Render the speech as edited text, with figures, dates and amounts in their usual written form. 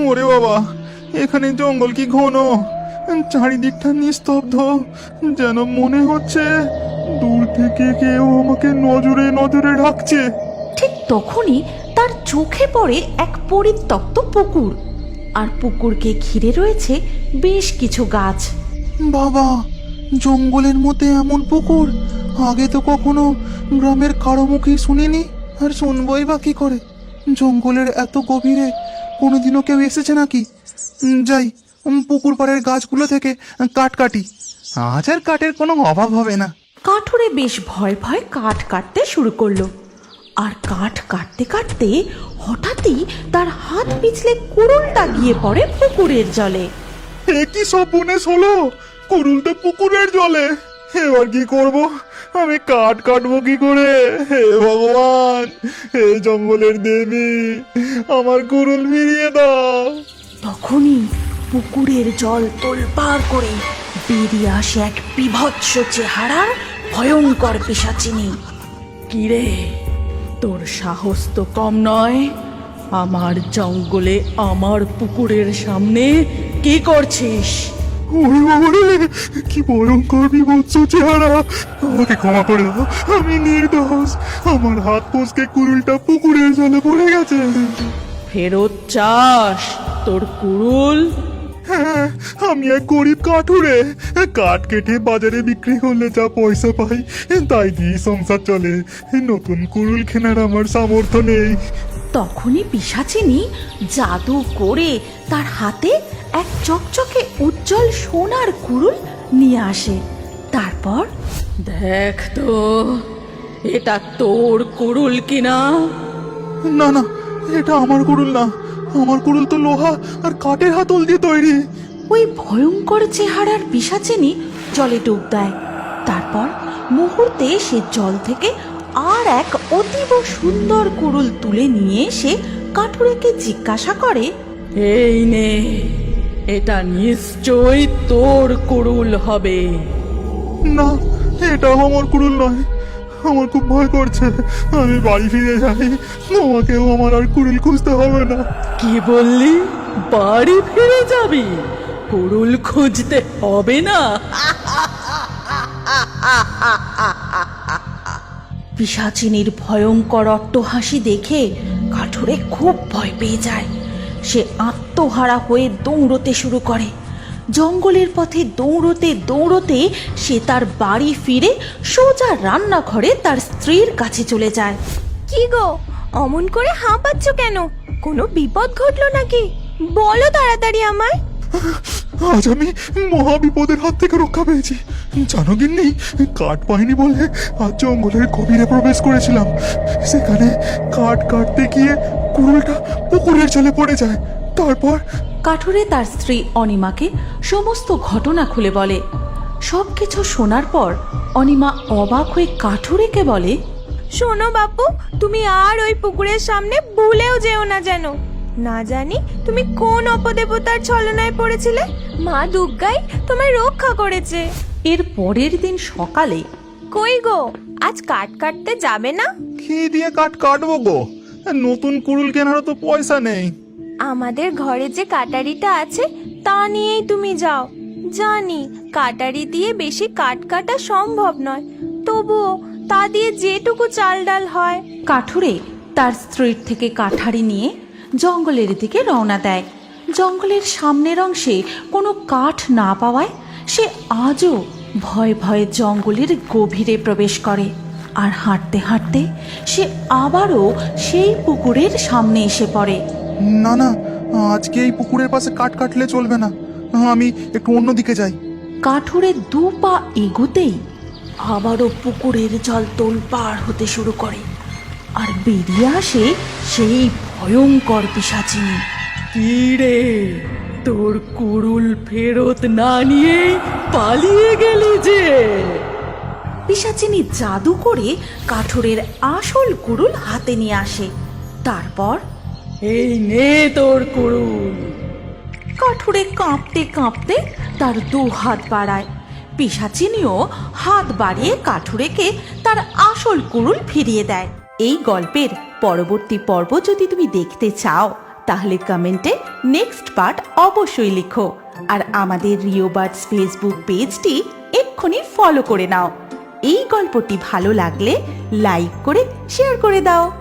ওরে বাবা, এখানে জঙ্গল কি ঘন! চারিদিকটা নিস্তব্ধ, যেন মনে হচ্ছে দূর থেকে কেউ আমাকে নজরে নজরে রাখছে। ঠিক তখনই তার চোখে পড়ে এক পরিত্যক্ত পুকুর, আর পুকুরকে ঘিরে রয়েছে বেশ কিছু গাছ। বাবা, জঙ্গলের মধ্যে এমন পুকুর আগে তো কখনো গ্রামের কারো মুখেই শুনিনি, আর শুনবই বা কি করে? জঙ্গলের এত গভীরে কোনোদিনও কেউ এসেছে নাকি? যাই, পুকুর পাড়ের গাছগুলো থেকে কাঠ কাটি, আজ আর কাঠের কোনো অভাব হবে না। কাঠুরে বেশ ভয় ভয় কাঠ কাটতে শুরু করলো, আর কাঠ কাটতে কাটতে হঠাৎই তার হাত পিছলে কুড়ুলটা গিয়ে পড়ে পুকুরের জলে। এ কি সর্বনাশ হলো! কুড়ুলটা পুকুরের জলে! এবার কি করব? আমি কাঠ কাটবো কি করে? হে ভগবান, হে জঙ্গলের দেবী, আমার কুড়ুল ফিরিয়ে দাও। তখনই পুকুরের জল তোলপাড় করে বেরিয়ে আসে এক বিভৎস চেহারার ভয়ঙ্কর পিশাচিনী। কিরে, তোর সাহস তো কম নয়! আমার জঙ্গলে আমার পুকুরের সামনে কি করছিস? ওরে বাবা রে, কি ভয়ঙ্কর বিভৎস চেহারা! আমাকে ক্ষমা করে দাও, আমি নির্দোষ। আমার হাত ফসকে কুড়ুলটা পুকুরের জলে পড়ে গেছে। ফেরত চাস তোর কুড়ুল? হ্যাঁ, আমি এক গরিব কাঠুরে। কাঠ কেটে বাজারে বিক্রি করলে যা পয়সা পাই তাই দিয়ে সংসার চলে। নতুন কুড়ুল কেনার আমার সামর্থ্য নেই। তখনই পিশাচিনী জাদু করে তার হাতে এক চকচকে উজ্জ্বল সোনার কুড়ুল নিয়ে আসে। তারপর, দেখ তো, এটা তোর কুড়ুল কিনা? না না, এটা আমার কুড়ুল না। আমার কুড়ুল তো লোহা আর কাঠের হাতল দিয়ে তৈরি। ওই ভয়ঙ্কর চেহারার পিশাচিনী জলে ডুব দেয়। তারপর মুহূর্তে সে জল থেকে আর এক অতীব সুন্দর কুড়ুল তুলে নিয়ে এসে কাঠুরেকে জিজ্ঞাসা করে, এই নে, এটা নিশ্চয়ই তোর কুড়ুল হবে। না, এটা আমার কুড়ুল নয়। আমার খুব ভয় করছে, আমি বাড়ি ফিরে যাই। তোমাকেও আমার আর কুড়ুল খুঁজতে হবে না। কি বললি? বাড়ি ফিরে যাবি? কুড়ুল খুঁজতে হবে না? পিশাচিনীর ভয়ঙ্কর অট্টহাসি দেখে কাঠুরে খুব ভয় পেয়ে যায়। সে আত্মহারা হয়ে দৌড়তে শুরু করে। জঙ্গলের পথে দৌড়তে দৌড়তে সে তার বাড়ি ফিরে সোজা রান্নাঘরে তার স্ত্রীর কাছে চলে যায়। কি গো, অমন করে হাঁপাচ্ছ কেন? কোনো বিপদ ঘটলো নাকি? বলো তাড়াতাড়ি আমায়। আজ আমি মহা বিপদের হাত থেকে রক্ষা পেয়েছি। জানো গিন্নি, কাঠ পাইনি বলে আজ জঙ্গলের গভীরে প্রবেশ করেছিলাম। সেখানে কাঠ কাটতে গিয়ে কুড়ুলটা পুকুরের জলে পড়ে যায়। তারপর কাঠুরে তার স্ত্রী অনিমাকে সমস্ত ঘটনা খুলে বলে। সবকিছু শোনার পর অনিমা অবাক হয়ে কাঠুরেকে বলে, শোনো বাপু, তুমি আর ওই পুকুরের সামনে ভুলেও যেও না, যেন না জানি তুমি কোন অপদেবতার ছলনায় পড়েছিলে। মা দুর্গাই তোমায় রক্ষা করেছে। এর পরের দিন সকালে, কই গো, আজ কাঠ কাটতে যাবে না? কি দিয়ে কাঠ কাটবো গো? নতুন কুড়ুল কেনারও তো পয়সা নেই। আমাদের ঘরে যে কাটারিটা আছে তা নিয়েই তুমি যাও। জানি কাটারি দিয়ে বেশি কাঠ কাটা সম্ভব নয়, তবুও তা দিয়ে যেটুকু চাল ডাল হয়। কাঠুরে তার স্ত্রীর থেকে কাঠারি নিয়ে জঙ্গলের দিকে রওনা দেয়। জঙ্গলের সামনের অংশে কোনো কাঠ না পাওয়ায় সে আজও ভয়ে ভয়ে জঙ্গলের গভীরে প্রবেশ করে। আর হাঁটতে হাঁটতে সে আবারও সেই পুকুরের সামনে এসে পড়ে। না না, আজকে এই পুকুরের পাশে কাঠ কাটলে চলবে না। আমি একটু অন্যদিকে যাই। কাঠুরে 2 পা এগোতেই আবারও পুকুরের জল তোলপাড় হতে শুরু করে, আর বেরিয়ে আসে সেই ভয়ঙ্কর পিশাচিনী। কি রে, তোর কুড়ুল ফেরত না নিয়ে পালিয়ে গেলি যে? পিশাচিনী জাদু করে কাঠুরের আসল কুড়ুল হাতে নিয়ে আসে। তারপর, এই নে তোর কুড়ুল। কাঠুরে কাঁপতে কাঁপতে তার 2 হাত বাড়ায়। পিশাচিনীও হাত বাড়িয়ে কাঠুরেকে তার আসল কুড়ুল ফিরিয়ে দেয়। এই গল্পের পরবর্তী পর্ব যদি তুমি দেখতে চাও, তাহলে কমেন্টে নেক্সট পার্ট অবশ্যই লিখো। আর আমাদের রিও বার্ডস ফেসবুক পেজটি এক্ষুনি ফলো করে নাও। এই গল্পটি ভালো লাগলে লাইক করে শেয়ার করে দাও।